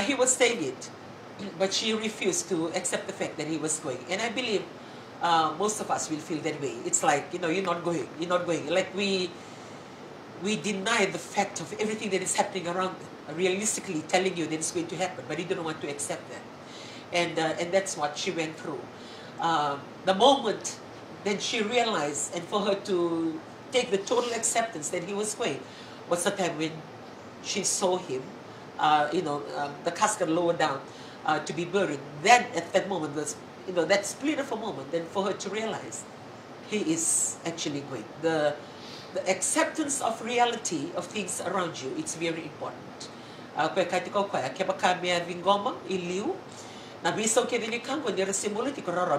He was saying it, but she refused to accept the fact that he was going. And I believe most of us will feel that way. It's like, you're not going, you're not going. Like we deny the fact of everything that is happening around them, realistically telling you that it's going to happen, but you don't want to accept that. And that's what she went through. The moment then she realized, and for her to take the total acceptance that he was going, was the time when she saw him, the casket lower down to be buried. Then at that moment was, that split of a moment, then for her to realize he is actually going. The acceptance of reality of things around you, it's very important.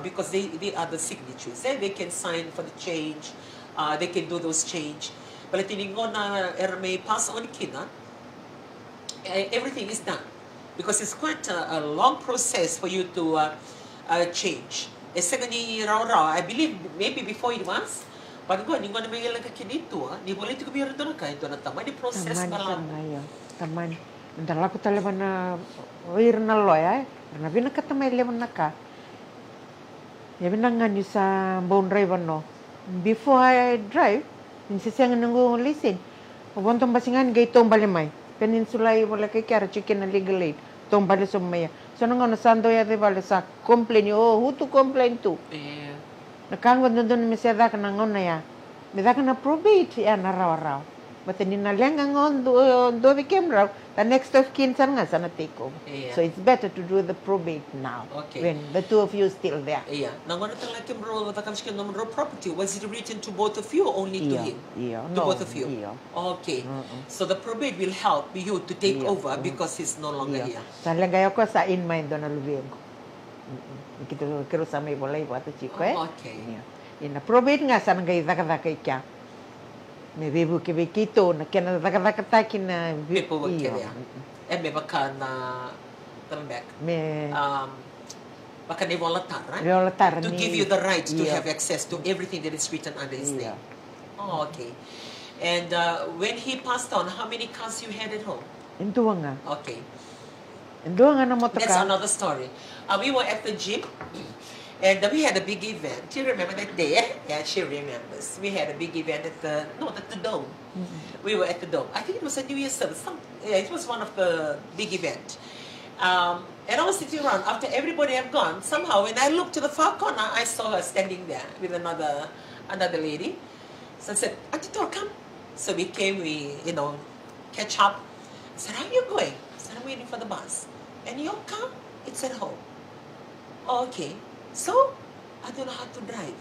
Because they are the signatures. They can sign for the change, they can do those change. But may pass on kina, everything is done. Because it's quite a long process for you to change. I believe maybe before it was, but go, you're going to be like a kinito, ni boleh tu biar tu nak itu nak taman di proses malam. Taman. Ndala ko talaga na oir na loya, na bina katamay leman naka. Yabi na nga ni sa bone drive no. Before I drive, insisang nangu listen. Pabuntong basingan gay tong balimay. Peninsula wala kay kara chicken na legal aid. Tong bali sumaya. So nang ano sando ya de bali sa complain who to complain to. Yeah. Nakangod doon mi sa dak nang ona ya. Bida ka na probate ya na raw. But ninalang ang do became raw. The next of kin san nga sana take over. Yeah. So it's better to do the probate now. Okay. When the two of you still there. Yeah. Now, when the property, was it written to both of you or only to him? Yeah. To both of you? Yeah. Okay. So the probate will help you to take over because he's no longer here. Sa lagay ko sa in mind do na lubeng ko. Kito sa may walay po ato chiko eh. Okay. In a probate nga sa nagay daka-daka kya. May bibu kibikito na kaya daka-daka takin na People will carry on. And may baka na back. May baka ni volatar, right? Volatar to give you the right to have access to everything that is written under his name. Oh, okay. And when he passed on, how many cars you had at home? Induwa nga. Okay. Induwa nga na motoka. That's another story. We were at the gym, and we had a big event. Do you remember that day? Yeah, she remembers. We had a big event at the Dome. We were at the Dome. I think it was a New Year's service. It was one of the big event. And I was sitting around. After everybody had gone, somehow when I looked to the far corner, I saw her standing there with another lady. So I said, Auntie Tor, come. So we catch up. I said, how are you going? I said, I'm waiting for the bus. And your car? It's at home. Oh, okay. So, I don't know how to drive.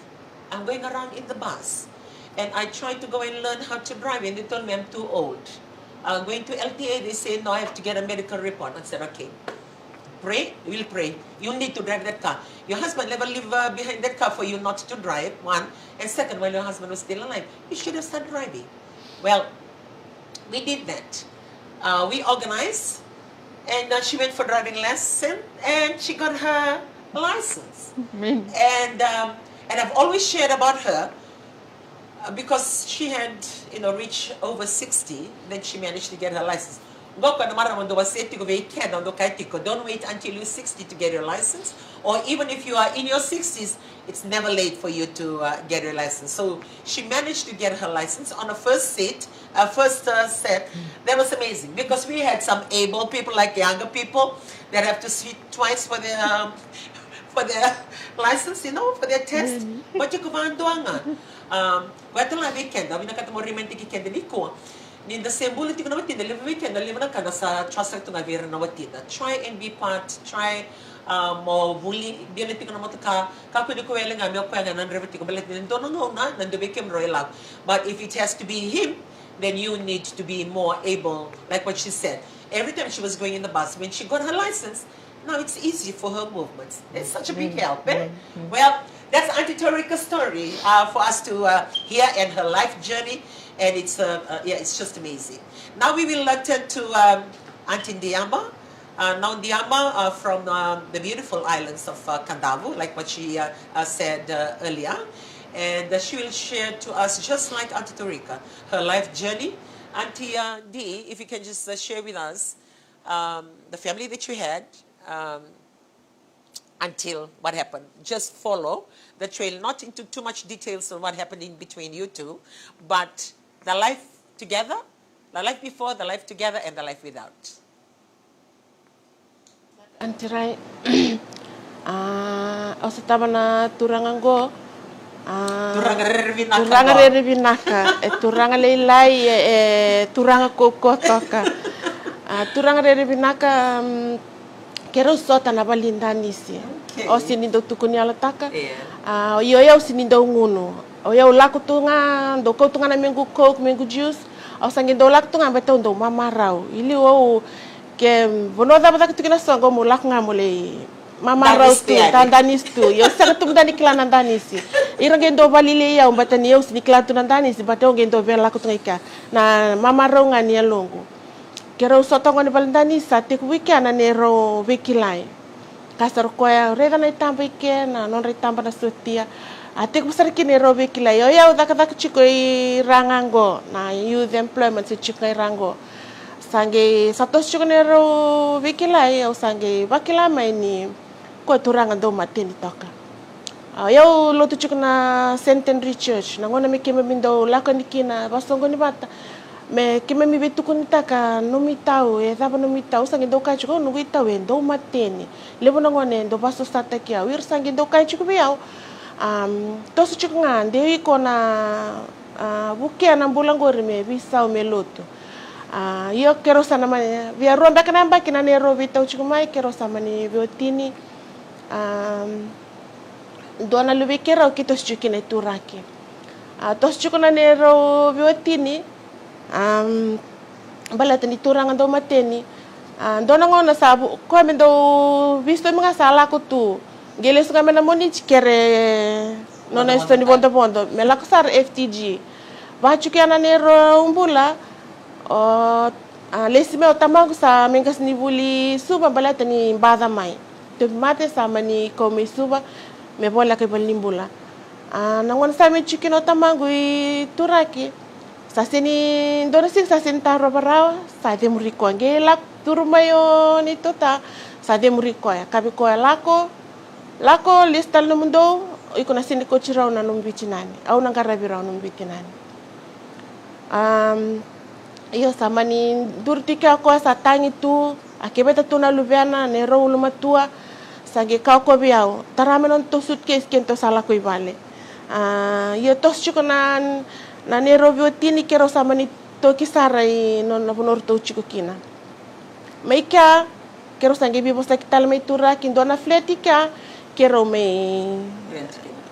I'm going around in the bus. And I tried to go and learn how to drive, and they told me I'm too old. Going to LTA, they say, no, I have to get a medical report. I said, okay. Pray, we'll pray. You need to drive that car. Your husband never lived behind that car for you not to drive, one. And second, while your husband was still alive, you should have started driving. Well, we did that. We organized, and she went for driving lesson, and she got her license. And I've always shared about her because she had reached over 60. Then she managed to get her license. Don't wait until you're 60 to get your license, or even if you are in your 60s, it's never late for you to get your license. So she managed to get her license on a first set. That was amazing because we had some able people, like younger people, that have to sit twice for their license, for their test. But you can do it. Weekend, in the same bullet, you know, in the weekend, the live na sa trust to Navira Nawatina. Try and be part, try more bully, ability to Namaka, Kaku Kueling, I'm your pen and unrevertible, don't know, and the became royal. But if it has to be him, then you need to be more able, like what she said. Every time she was going in the bus, when she got her license, now it's easy for her movements. It's such a big help, eh? Well, that's Auntie Torika's story for us to hear and her life journey. And it's it's just amazing. Now we will turn to Auntie Ndiamba. Now Ndiamba from the beautiful islands of Kandavu, like what she said earlier. And she will share to us, just like Auntie Torika, her life journey. Auntie D, if you can just share with us the family that you had, until what happened. Just follow the trail, not into too much details on what happened in between you two, but the life together, the life before, the life together, and the life without. Antirai, osa tama na turangan ko, turanga rervinaka, turanga leilai, turanga kokotoka, turanga rervinaka, kero sota na balindanisi. O sinindo tukuni alataka, o yo sinindo ngunu, o yo laku tunga, do ko tunga na mengu coke, mengu juice, o sangindo laku tunga beto ndo mamarau, ili o que vono da bata que tu songo mo lak nga mo le mama raustu dandanis tu yo sa tu dani klan dandanisi ira gendo balile ya umbata ni yo ni klan tu dandanisi bata gendo ven la kutrika na mama ronga ni longo kero sotongo ni balandanisa te weekend na ro wikilai kasar ko ya rega na tampa ke na non re tampa na sutia ate ko sar ki ne ro wikilai yo ya da ka chiko i rangango na youth employment se chiko i rango sange satos chukunero vikilai au sange vakila mai ni ko turanga do mateni toka eu lotu chukuna Centenary Church nangona me keme mindo lakonikina basongo ni bata me keme mi betukuni taka no mitau e dava no mitau sange do kai chuko no itau e do mateni lebo nangone do baso stata kia wir sange do kai chuko biau tosu chukunga de iko na bukia na mbulangori me bisau me lotu yo kero sana mani via romba kanamba kina nero vita uchumai kero sama ni viotini dona lubi kero kitos chukine turaki tos chukuna nero viotini balata ni turanga do mateni dona ngona sabu ko mendo visto mga sala ko tu gele suka mena moni kere nona stoni bondo bondo melaksar FTG va chukana nero umbula lesi meu tamango sa mengas ni buli suba balata ni bada mai te mate sama ni komi suba me bola ke balimbula nangon sa me chikino tamango i turaki sa sini donasi sa sentaro barao sa de muriko ngela turmayo ni tota sa de muriko ya kabi ko lako listal no mundo iko na sini ko chirao na numbitinani au nangarabirao numbitinani iyo sama ni durtika ko sa tangi tu akibeta tu na luviana ne ro lumatua sage ka ko biao taramenon to suitcase kento sala ko ibale iyo tos chuko na ne ro biotini kero sama ni to kisara i non na ponor to chuko kina meika kero sange bibo sa kital mai tura kindona fletika kero me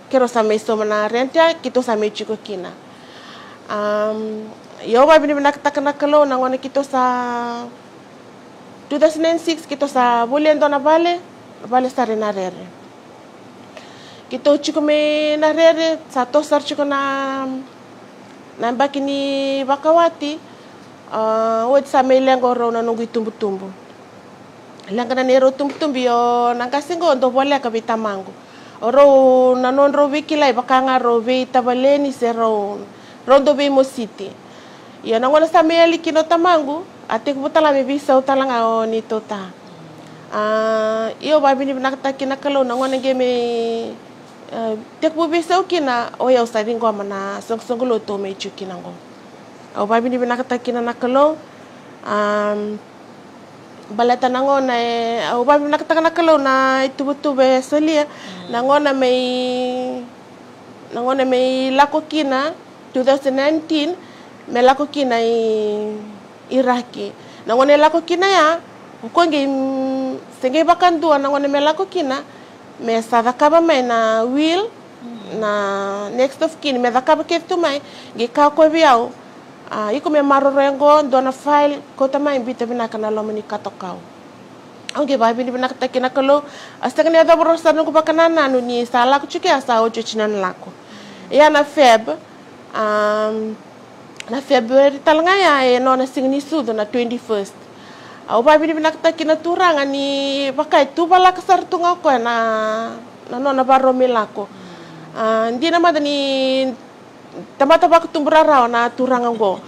kero sa mai so na renta kito sa mai chuko kina yo ba bini naktakana kalo nangona kito sa 2006 kito sa buliendo na vale sare na rere kito chiko me na rere sa to sar chiko na bakini bakawati wad sa me lengo ro na nungu tumbu lenga na nero tumbu yo nangkasingo ndo bola ka bitamango ro na non ro wikilai bakanga ro vita baleni se ro rondo be mo city ya nangona sa meli kino tamangu ate kubutala me bisa utalanga o ni tota iyo ba bini nakata kina kalo nangona game tek bu bisa ukina o ya usadi ngoma na songolo to me chukina ngo o ba bini nakata kina nakalo balata nangona o ba bini nakata nakalo na itubutube solia nangona me lako kina 2019 melako kina Iraki nangone lako kina ya ukonge senge bakandua nangone melako kina me sadakaba mai na will na next of kin me dakaba ketu mai ge ka ko biao iko me marorengo dona file ko tamai bita bina kana lomani katokau onge ba bini bina kina kalo astagni ada borosa no bakana nanu ni sala ku chuke asa ojo chinan lako ya na feb na February talanga ya no na singni sudo na 21st au ba bini nakta kina turanga ni bakai tu bala kasar tunga ko na no na baro milako ndi na madani tamata ba kutumbra raw na turanga go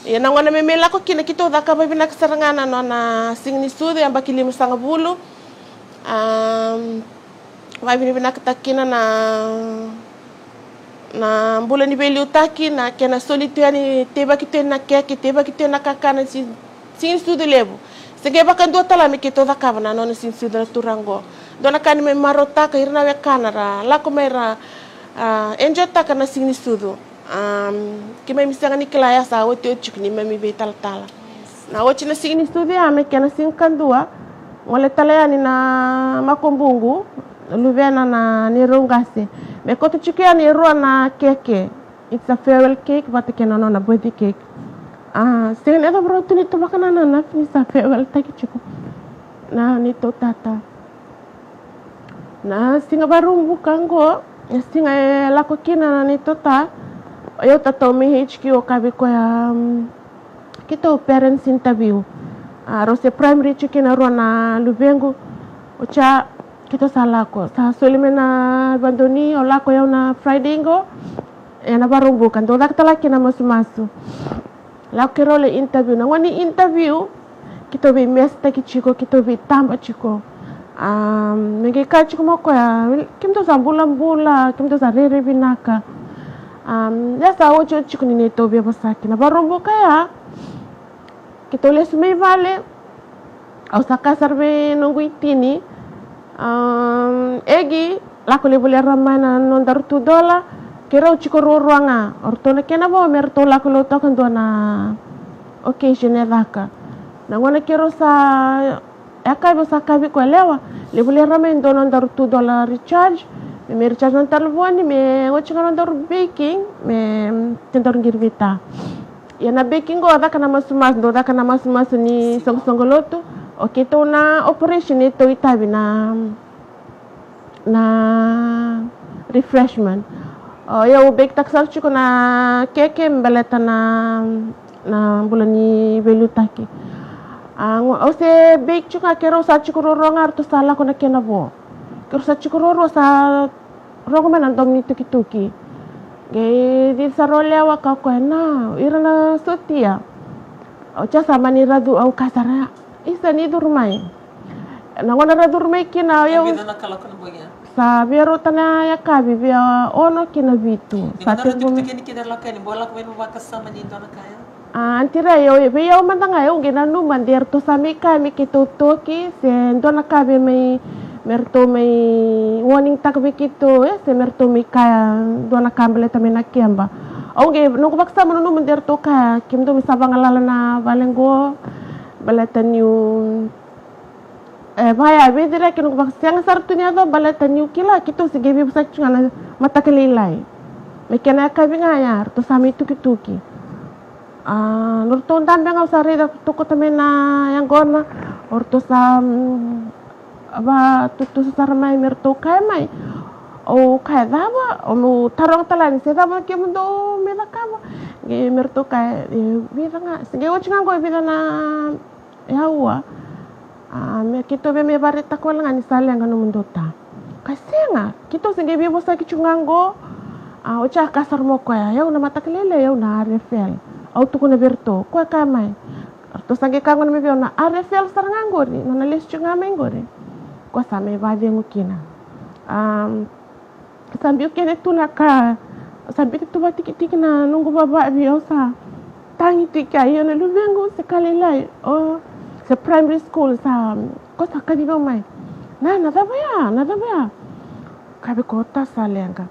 Ia nangona memela ko kina kito daka ba binak sarangana no na sing ni sude amba kilimu sanga bulu. Vai binak takina na bulan ni beli utaki na kena solituani teba kito na keke teba kito na kakana sing sude lebu. Sege bakan dua tala mi kito daka na no sing sude turango. Dona kan me marota ka irna we kanara la ko mera enjoy taka na sing ni sudu. Kima misanga ni kelaya sa wote chukni mami be tala. Na wote na sing ni sudu ame kena sing kandua. Ngole talaya ni na makombungu luvena na ni rongase. Me koto chukia ni rua na keke. It's a farewell cake but kena no na birthday cake. Sing ni bro tu ni to bakana na ni sa farewell taki chuku. Na ni to tata. Na singa barumbu kango, singa lako kina na ni tota. Eu tato me HQ o kabi ko ya kito parents interview. Rose primary chukina rua na lubengu. Ocha kito sa lako. Sa solime na bandoni o lako ya na Friday ngo. Na barumbu kan. Doda kita laki na masu-masu. Lako kiro le interview. Na wani interview, kito be mesta ki chiko, kito be tamba chiko. Mengeka chiko mo ko ya. Kimto sa bula-bula, kimto sa rere binaka. Ya sa ocho chiko ni neto bia pasaki na barumbu kaya kita les me vale au sa kasar be nunggu itini egi lako le boleh ramana non dar $2 kira chiko ruanga ortona kena bo merto lako lo tokan dona occasion edaka na ngona kiro sa akai bo sa kabi ko lewa le boleh ramana non dar $2 recharge me recharge non telefone me ngochinga non dar baking me tentar ngirvita ya na baking go ada kana mas do ada kana mas ni songoloto okay to na operation ito itabi na refreshment ya bake taksar chiko na keke mbeleta na bulani velutaki o se bake chiko kero sa chiko rongar to sala ko na kenabo kero sa chiko ro sa rongo man andom ni tuki ge di sarolea wa ka ko na irana sotia o cha sama ni radu au kasara isa ni durmai na ngona radurmai kina yo sa vero tana ya kabi via ono kina vitu sa te ni kina lakani bola ko ba kasama ni dona kaya antira yo via o mandanga yo gena nu mandir to sami kami kitotoki se dona kabi mai merto mai warning tak begitu se merto mai kaya dona kambele tamena kiamba onge no ko baksa mano mandir to kaya kimdo misabang alala na valengo balatan yung baya bedira kinu baksa yang sartunya do balatan yung kila kito sige bi sa chungala matakalilay me kena kabi ngayar to sami tuki nurton dan bengal sari da to ko tamena yang gona orto sam aba tutu sarmai merto kai mai o kai daba o mu tarong talan se daba ke mundo me da kama ge merto kai vida nga sige o chinga go vida na yawa me kito be me bareta ko nga ni sale nga no mundo ta kasenga kito sige be bosa ki chungango o cha kasar mo ko ya na mata kelele ya na refel au tu ko na berto ko kai mai to sange kangon me na refel sarangango ni na les chunga mengore kwa same vade ngukina sambil kene tunaka sambil tu tiki na nunggu baba biasa tangi tika yo na lubengo sekali lai se primary school sa ko sa kadiba mai na baya kabe kota salenga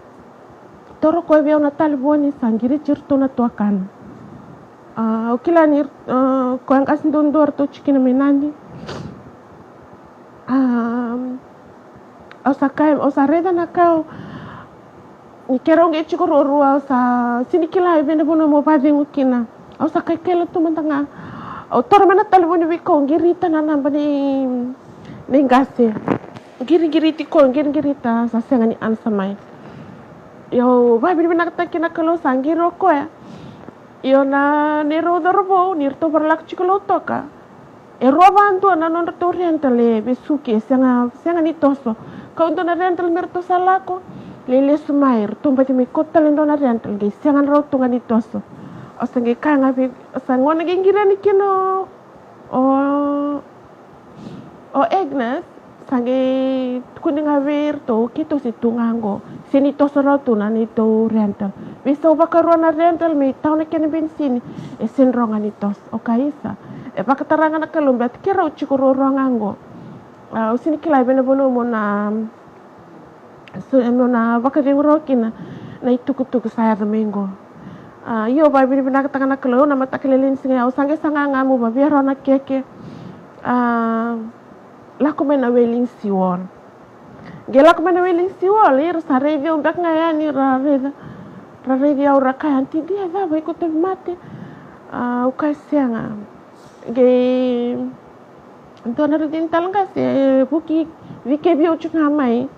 toro ko bia na talboni sangiri cirto na tuakan ukila ni ko ang asindondor to chikina menandi osa reda na kau ni kerong e chiko rorua sa sinikila ibene bono mo pade ngukina osa kakela tu mantanga o tormana talboni wiko ngirita na namba ni ngase ngiriti ko ngirita sa senga ni ansamai yo vai bini nakata kina kalo sangiro ko ya yo na nero dorbo nirto berlak chiko lotoka robantu na non to rental besuki senga ni toso kau na rental merto salako lele sumair tumpati mi kota lendo na rental ge senga roto ngani toso O sange kanga vi sangona gengira ni kino o Agnes sange kuninga ver to kito si tungango sini to sorotu na ni to rental bisa bakarona rental me tauna kene bensini e senronga ni tos o kaisa e bakataranga na kalumbat kira uchikoro rongango o sini kilai bena bono mona so mona bakadengro kina na itukutuku saya domingo iyo ba bini bina katanga na kalo na matakelelin singa o sange sanga ngamu ba biaro na keke laku mena weling siwol gela ku mena weling siwol ir sa review mbak ngaya ni ra review ra kaya anti dia va ba ikote mate o kasianga ge dona rin talanga se buki vike bio chunga mai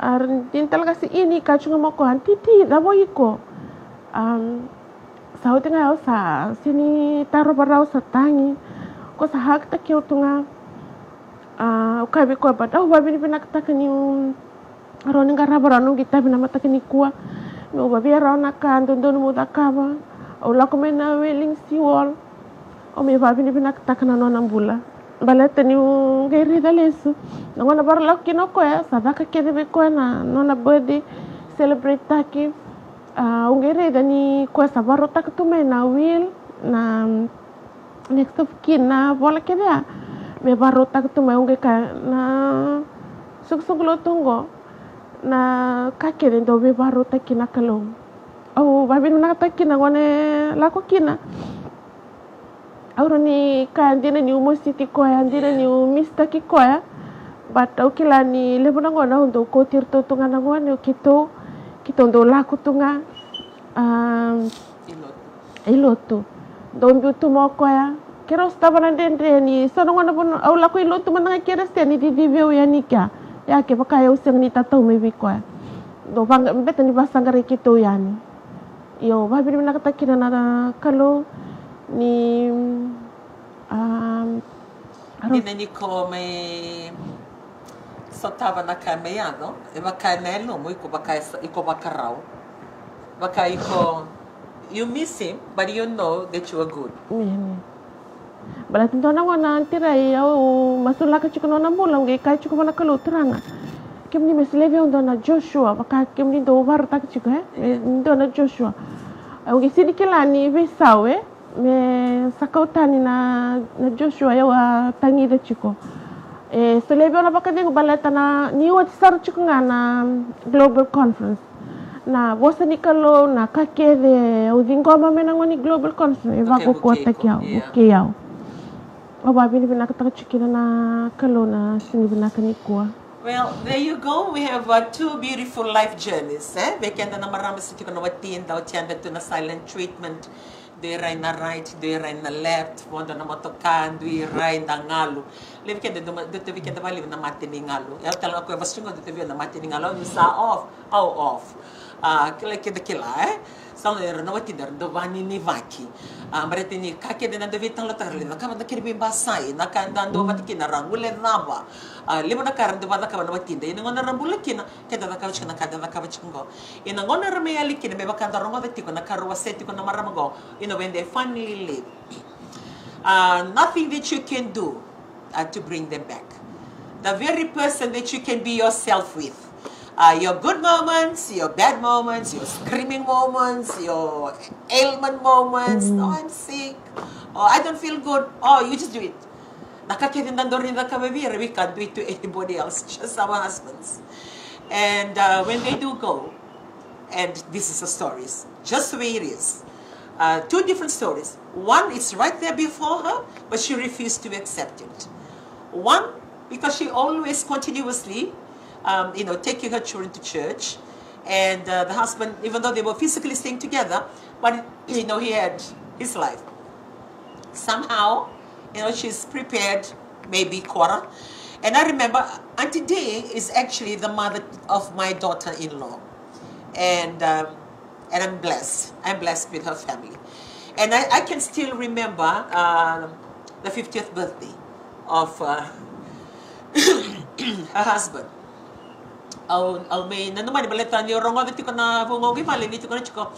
ar din talanga se ini ka chunga mo ko anti ti da bo iko sa utinga sa sini taro barau sa tangi ko sa hak ta kyo tunga o kabi ko ba ba bini pinakta kani roni ngara baranu kita bina mata kani kuwa no ba bia rona kan don mo da kaba o la komena weling siwol o me ba bini pinakta kana nona mbula balata ni ngeri dalesu ngona bar la kino ko ya sadaka kede be ko na nona birthday celebrate taki ngeri dani ko sa baro tak tu me na will na next of kin na bola kede me baru tak tu mai unge ka na suk lo tunggo na kake den do be baru tak kina kalong au babin na tak kina ngone la ko kina auroni ka ndina ni umo city ko ya ndina ni mista ki ko ya but au kila ni le bona ngona undo ko tirto tunga na ngone kito ndo la ko tunga ilotu dombi tu mo ko ya kero staba na dendre ni sono ngona pun au la ko ilotu mananga kera ni di video ya nika ya ke baka ya useng ni tatau me bi ko do bang mbeta ni basangare kito yani yo babi ni nakata kina na kalo ni Ina ni ko me sotava na kameya no e baka na no mo iko baka raw baka iko you miss him but you know that you are good. Bala tinto na wana tirai au masula ka chikono na mula ngai kai chiko na kalu tranga kem ni mesleve on na Joshua baka kem ni do var tak chiko ndo na Joshua au ngi sidi kelani ve sawe me sakautani na Joshua ya wa tangi de chiko selebe na baka ding balata na ni wat sar chiko na global conference na bosa ni kalo na kake de au dingoma menangoni global conference va ko kota kiao kiao o babi ni binaka chikina na kalo na sini binaka ni kuwa. Well, there you go. We have two beautiful life journeys. Bekenda na marami sa tiko na watin daw tianda to na silent treatment. Duiray na right, duiray na left, mondo na motokan, duiray na ngalo. Levi kenda dito bekenda bali na matini ngalo. Ya tala ko bastungo dito na matini ngalo. You sa off. Kila São era não atirar do vani ni vaki. Mereka ni kaki dan anda vitang letak lina. Kamu nak kiri bimbasai. Nak anda do vati kina rangule naba. Lima nak karan do vati kamu nak tinda. Ini ngona rambula kina. Kita nak kau cakap kada nak kau cakap. Ini ngona ramai kina. Memang kan orang vati kau nak karuwa seti kau nak marah go. When they finally leave, nothing that you can do to bring them back. The very person that you can be yourself with. Your good moments, your bad moments, your screaming moments, your ailment moments. Oh, I'm sick. Oh, I don't feel good. Oh, you just do it. We can't do it to anybody else, just our husbands. And when they do go, and this is the stories, just the way it is. Two different stories. One, it's right there before her, but she refused to accept it. One, because she always continuously taking her children to church, and the husband, even though they were physically staying together, but he had his life. Somehow, she's prepared, maybe quarter. And I remember Auntie Day is actually the mother of my daughter-in-law, and I'm blessed. I'm blessed with her family, and I can still remember the 50th birthday of her husband. May nanuman baleta ni rongo dito ko na bungogi mali dito ko na chiko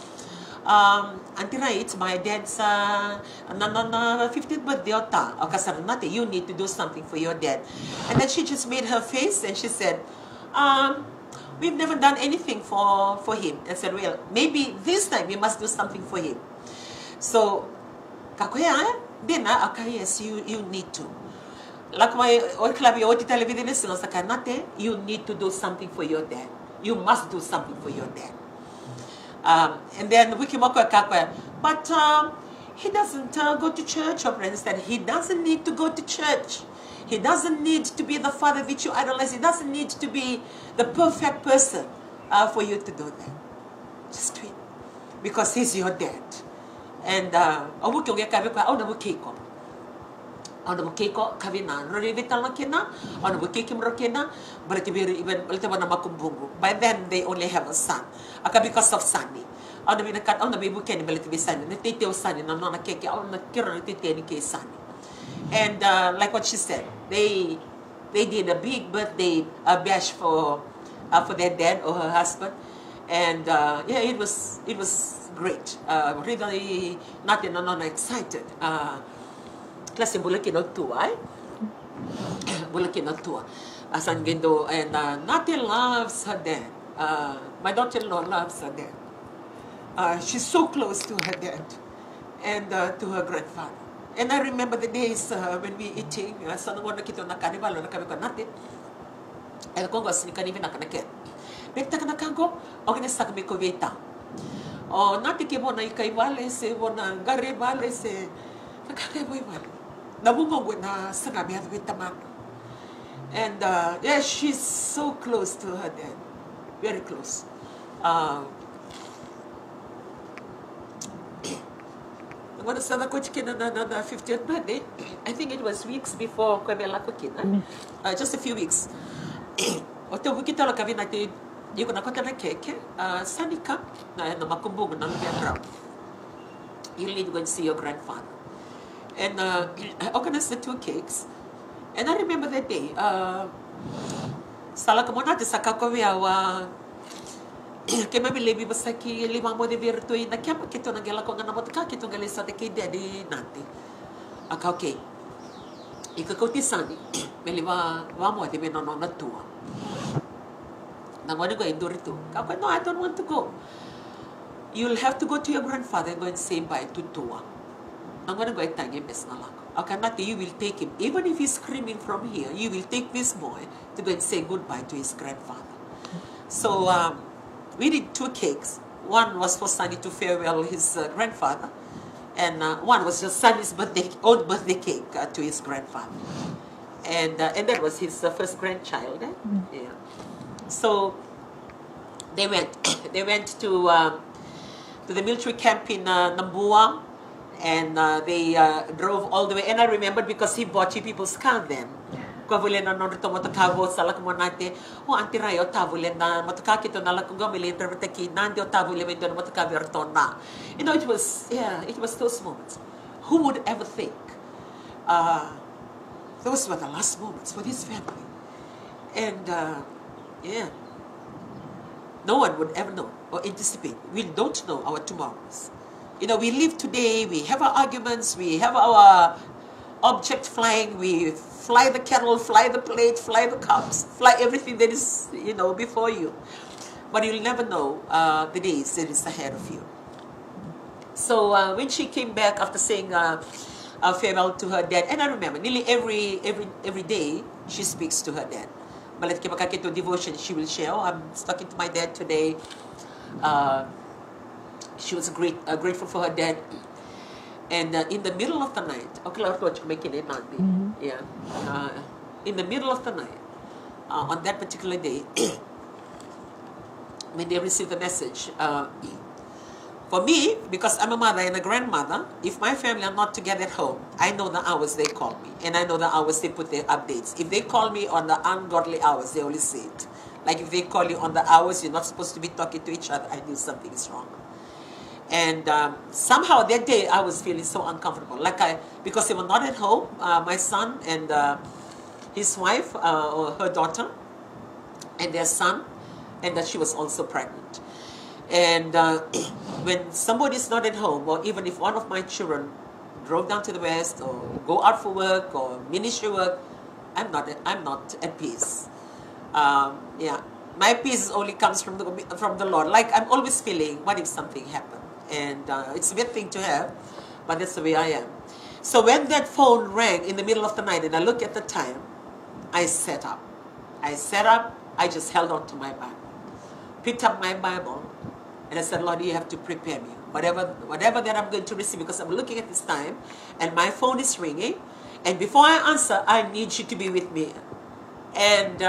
Antira, it's my dad's 15th birthday ota. O kasarnate, you need to do something for your dad. And then she just made her face and she said, we've never done anything for him. And said, well, maybe this time we must do something for him. So, kakuya, then yes, you need to. Like my old club, you need to do something for your dad. You must do something for your dad. And then Wikimoko Kakwe, but he doesn't go to church, or for instance, he doesn't need to go to church. He doesn't need to be the father that you idolize. He doesn't need to be the perfect person for you to do that. Just do it. Because he's your dad. And ono keiko kavina rori vitala kena ono bukiki mrokena but even wana makumbungu. By then they only have a son aka because of Sunny ono bina kat ono bibu ken belati be Sunny ne tete o Sunny na nona keke ono kiro ne tete ni ke Sunny. And like what she said, they did a big birthday bash for their dad or her husband. And yeah, it was great. Really not excited. Klase bulakin o tua, bulakin o tua. Asan gendo and Nati loves her dad. My daughter-in-law loves her dad. She's so close to her dad and to her grandfather. And I remember the days when we eating. Sana wana kito na kanibalo na kami ko natin. And kung gusto ni kanibin na kanaket. Bekta ka na kango, okay na sa kami ko veta. O nati kibo na ikay vale se, wana gare vale se. Nakakaiboy vale. Nabungog na sanabi at vitaman. And yeah, she's so close to her dad. Very close. When I started coaching on the 50th birthday, I think it was weeks before Kwebela cooking. Just a few weeks. Oto wikita la kavina te yuko na kota na keke. Sanika na makumbungu na lubiagrao. You need to go and see your grandfather. And I organized the 2 cakes. And I remember that day. Sala kamonate sa kakawia wa kaya lebi basta ki limang mo de virtu na kaya makito na gala ko nga namot ka kito gali sa teki daddy nanti. Aka okay. Ikakoti sani meliwa wa mo de benono na tua. Nangwani ko indurito. Kako no, I don't want to go. You'll have to go to your grandfather and go and say bye to Tua. I'm going to go and tell him this. You will take him. Even if he's screaming from here, you will take this boy to go and say goodbye to his grandfather. So we did 2 cakes. One was for Sunny to farewell his grandfather. And one was just Sunny's own birthday cake to his grandfather. And that was his first grandchild. Yeah. So they went to the military camp in Nambua, and they drove all the way. And I remember because he bought people's car then. Kavule na norito motakavo salak monate o antirayo tavule na motakakito na lakunga militer ki nandio tavule medon motakavertona. You know, it was those moments. Who would ever think those were the last moments for his family? And yeah, no one would ever know or anticipate. We don't know our tomorrows. You know, we live today, we have our arguments, we have our object flying, we fly the kettle, fly the plate, fly the cups, fly everything that is, you know, before you. But you'll never know the days that is ahead of you. So when she came back after saying farewell to her dad, and I remember nearly every day she speaks to her dad. But like devotion, she will share, oh, I'm talking to my dad today. She was grateful for her dad. And in the middle of the night, in the middle of the night, on that particular day, when they received the message, for me, because I'm a mother and a grandmother, if my family are not together at home, I know the hours they call me, and I know the hours they put their updates. If they call me on the ungodly hours, they only say it. Like if they call you on the hours you're not supposed to be talking to each other, I knew something is wrong. And somehow that day I was feeling so uncomfortable. Because they were not at home, my son and his wife, or her daughter, and their son, and that she was also pregnant. And when somebody's not at home, or even if one of my children drove down to the west or go out for work or ministry work, I'm not at peace. Yeah, my peace only comes from the Lord. Like I'm always feeling, what if something happened? And it's a good thing to have, but that's the way I am. So when that phone rang in the middle of the night and I look at the time, I sat up. I just held on to my Bible, picked up my Bible, and I said, Lord, you have to prepare me. Whatever that I'm going to receive, because I'm looking at this time, and my phone is ringing, and before I answer, I need you to be with me. And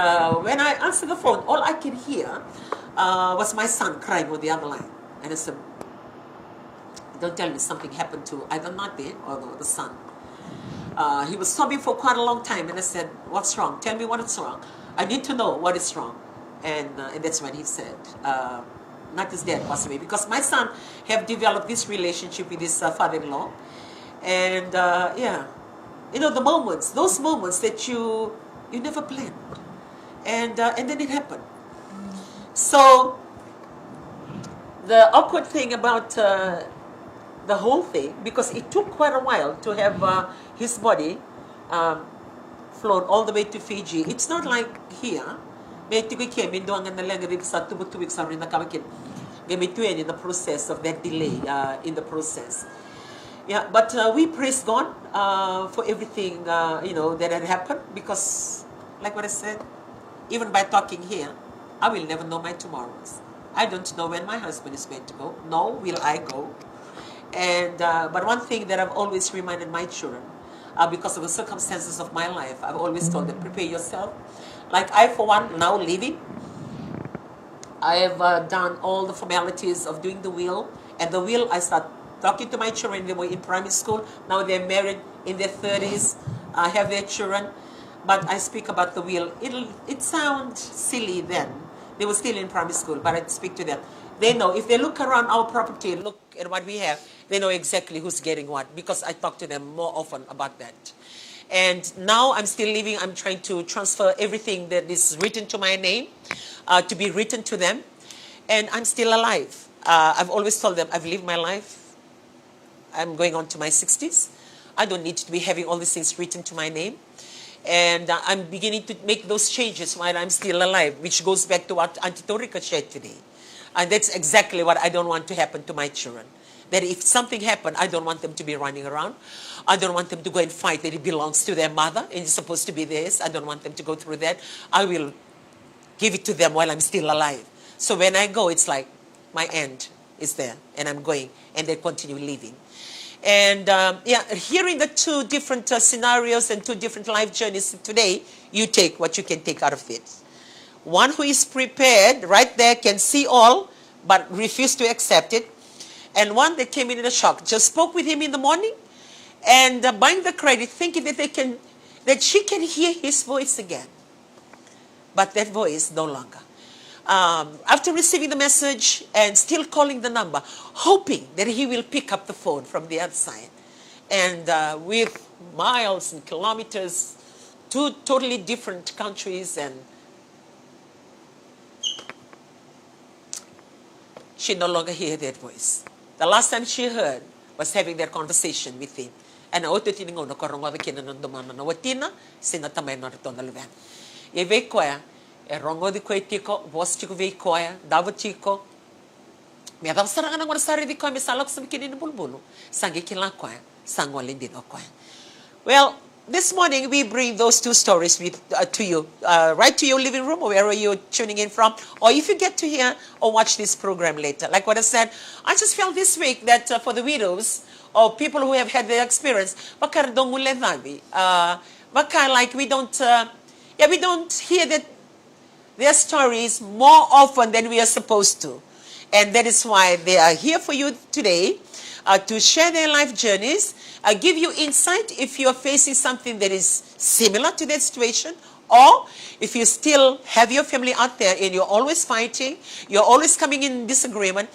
when I answered the phone, all I could hear was my son crying on the other line. And I said, don't tell me something happened to either Nate or the son. He was sobbing for quite a long time, and I said, what's wrong? Tell me what's wrong. I need to know what is wrong. And that's when he said, not his dad passed away, because my son have developed this relationship with his father-in-law. And yeah, you know, those moments that you never planned. And then it happened. So the awkward thing about the whole thing, because it took quite a while to have his body flown all the way to Fiji. It's not like here. In the process of that delay in the process. Yeah, but we praise God for everything you know, that had happened, because like what I said, even by talking here, I will never know my tomorrows. I don't know when my husband is going to go, nor will I go. And but one thing that I've always reminded my children, because of the circumstances of my life, I've always told them, prepare yourself. Like I, for one, now leaving, I have done all the formalities of doing the will. And the will, I start talking to my children. They were in primary school. Now they're married in their 30s, have their children. But I speak about the will. It sounds silly then. They were still in primary school, but I speak to them. They know, if they look around our property, look at what we have, they know exactly who's getting what, because I talk to them more often about that. And now I'm still living, I'm trying to transfer everything that is written to my name to be written to them. And I'm still alive. I've always told them, I've lived my life. I'm going on to my 60s. I don't need to be having all these things written to my name. And I'm beginning to make those changes while I'm still alive, which goes back to what Auntie Torika shared today. And that's exactly what I don't want to happen to my children. That if something happened, I don't want them to be running around. I don't want them to go and fight that it belongs to their mother and it's supposed to be theirs. I don't want them to go through that. I will give it to them while I'm still alive. So when I go, it's like my end is there and I'm going, and they continue living. And yeah, hearing the two different scenarios and two different life journeys today, you take what you can take out of it. One who is prepared right there, can see all, but refuse to accept it. And one that came in a shock, just spoke with him in the morning, and buying the credit, thinking that she can hear his voice again. But that voice no longer. After receiving the message and still calling the number, hoping that he will pick up the phone from the other side. And with miles and kilometers, two totally different countries, and she no longer heard that voice. The last time she heard was having that conversation with him. And auto tiningo na korongo the kina nandumana na watina sinatamay na rito na luvan. Ye koya e rongo di koy tiko vos tiko ve koya davo tiko. Me dava saranga na ngora sari di koya me salok sa bikini ni bulbulu sangi kila koya sangwa lindi no koya. Well, this morning we bring those two stories to you, right to your living room or wherever you're tuning in from, or if you get to hear or watch this program later. Like what I said, I just felt this week that for the widows or people who have had their experience, like we don't hear that their stories more often than we are supposed to. And that is why they are here for you today to share their life journeys, give you insight if you are facing something that is similar to that situation, or if you still have your family out there and you're always fighting, you're always coming in disagreement,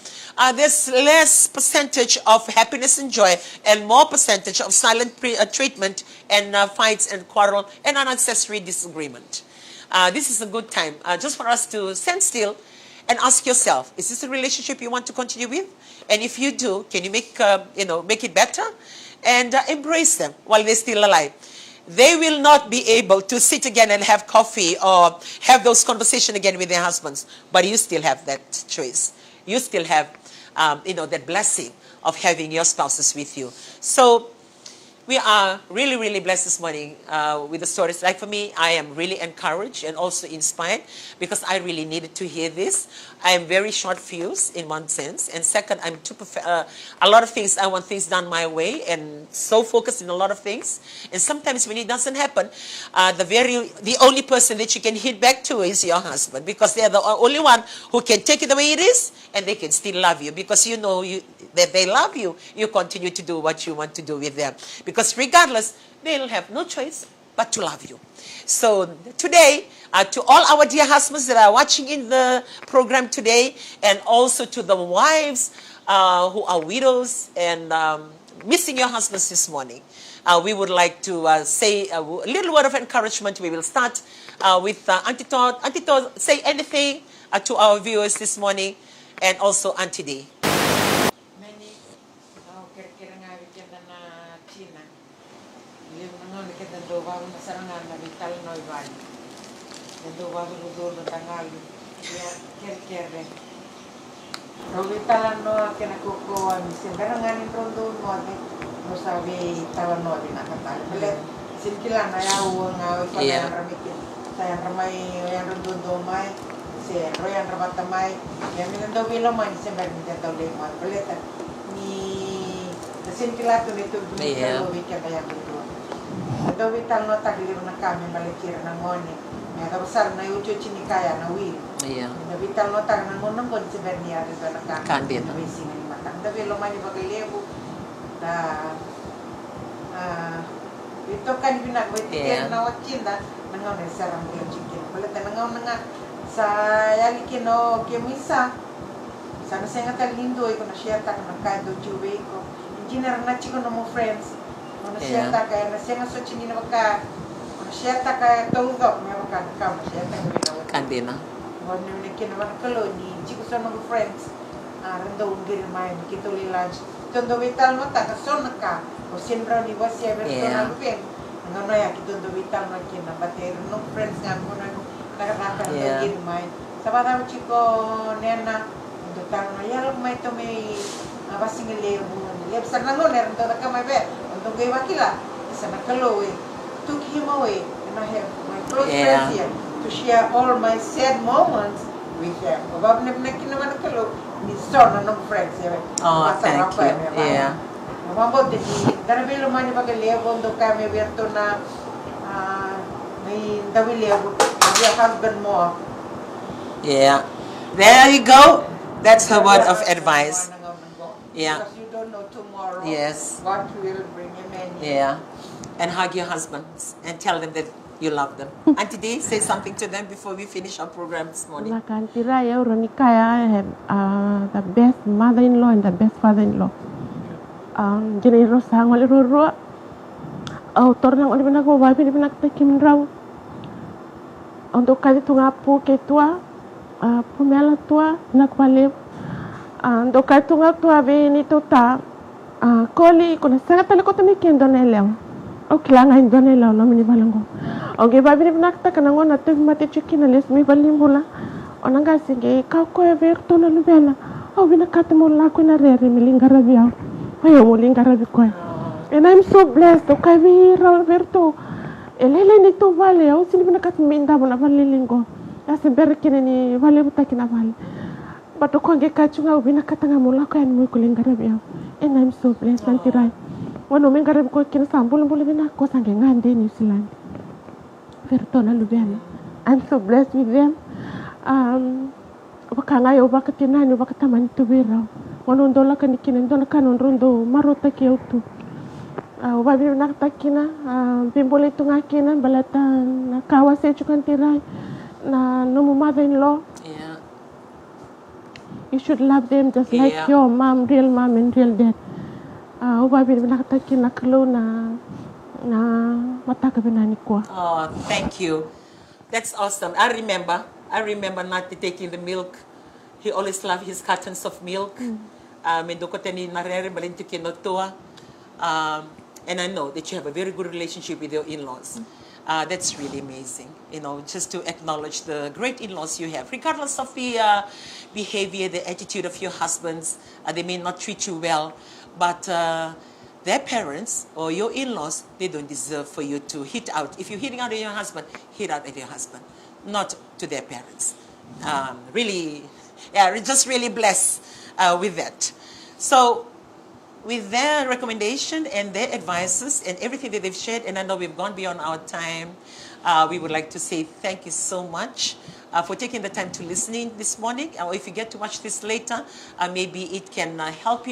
there's less percentage of happiness and joy and more percentage of silent treatment and fights and quarrel and unnecessary disagreement. This is a good time just for us to stand still and ask yourself, is this a relationship you want to continue with? And if you do, can you make it better? And embrace them while they're still alive. They will not be able to sit again and have coffee or have those conversations again with their husbands, but you still have that choice. You still have, that blessing of having your spouses with you. So we are really, really blessed this morning with the stories. Like for me, I am really encouraged and also inspired because I really needed to hear this. I am very short-fused in one sense. And second, I'm a lot of things, I want things done my way and so focused in a lot of things. And sometimes when it doesn't happen, the only person that you can hit back to is your husband because they're the only one who can take it the way it is and they can still love you because you know that they love you. You continue to do what you want to do with them. Because regardless, they'll have no choice but to love you. So today, to all our dear husbands that are watching in the program today, and also to the wives who are widows and missing your husbands this morning, we would like to say a little word of encouragement. We will start with Auntie Todd. Auntie Todd, say anything to our viewers this morning, and also Auntie Dee. Rovitalano kena kuko misin garangan rondo mode no sabi tawan no din akatal. Belet sinkilan na yawo nga Yeah. ramikin. Saya ramai yang rondo mai se royan ramatamai. Yang minando bilo man se ber minta tole mal. Belet ni sinkilan tu itu Yeah. dulu weekend yang itu. Ado vitalno tagli na kami balikir na ngoni. Nga besar na ucu cini kaya na wi. Yeah. Vital no tang nang monong kon sebenarnya ada sana Kan bien. Bisi ni matang. Tapi lo maju bagai lebu. Nah, itu kan bina buat Yeah. kita nawat cinta. Nangau ni sarang dia cikin. Boleh nangau nangau saya likin no kemisa. Sana saya ngata lindo iko na share tak na kaya do juwe iko. Engineer na chiko no mo friends. Na share tak kaya na saya ngaso chini na baka. Na share tak kaya todo me baka kam share tak bina. Kan bien. When you can one colony, chicos son of friends, rendo un gir mai, kito li lunch. Tondo vital no ta son ka, o siempre ni was ya ver Yeah. no pen. No ya kito do vital no kina, bater no friends ngam ko na ka Yeah. gir mai. Sabada chico nena, do tan no ya lo mai to me basing le mo. Lep sana no ner do ka mai be. Ondo ge wakila, sana kalo we. Took him away and I have my close Yeah. friends here to share all my sad moments with them. Babab na naman kalo ni son ng friends here. Oh, thank you. Yeah. Mabot din. Darabelo man yung pag-levo do kami werto na may dawilego. Your husband mo. Yeah. There you go. That's her word of advice. Yeah. Because you don't know tomorrow. Yes. What will bring him in. Yeah. And hug your husbands and tell them that you love them. Auntie Dee, say something to them before we finish our program this morning. Nakantira ya Ronikaya, I have the best mother-in-law and the best father-in-law. Jadi rosang wali roro. Autor nang wali benak mobile pini benak takim raw. Untuk kali tu ngapu ke tua, pumela tua nak balik. Untuk kali tu ngapu abe ni tu ta. Koli kuna sangat tali kota mikian donelem. Kailangan doon nila no minibalango. Okay, babi ni nakta kanango na tag mati chicken alis mi balimbula. Onanga sige ka ko everto na lubela. Binakata mo la ko na rere milingarabi aw. Ayo mo lingarabi ko. And I'm so blessed. Okay, vi Roberto. Elele ni to vale aw sini binakat minda mo na balilingo. Kasi berkin ni vale buta kinabal. But ko ge kachunga binakata nga mo la ko en mo ko lingarabi aw. And I'm so blessed antiray. Wano mengarap ko kina sambul-bul na ko sange ngande New Zealand. Vertona Lubena. I'm so blessed with them. Baka ngayo baka tinani baka taman tubira. Wano ndola kanikinan ndola kanon rondo marota kiyautu. Wabi naktakina bimbol itu ngakinan balatan na kawase chukan tiray na no mother-in-law. Yeah. You should love them just like your mom and real dad. Wabi nakatakin na kalo na matakabenani ko. Oh, thank you. That's awesome. I remember not taking the milk He always loved his cartons of milk. And I know that you have a very good relationship with your in-laws. That's really amazing, just to acknowledge the great in-laws you have. Regardless of the behavior, the attitude of your husbands, they may not treat you well, but their parents or your in-laws, they don't deserve for you to hit out. If you're hitting out at your husband, hit out at your husband, not to their parents. Really, yeah, just really blessed with that. So, with their recommendation and their advices and everything that they've shared, and I know we've gone beyond our time, we would like to say thank you so much for taking the time to listen in this morning. Or if you get to watch this later, maybe it can help you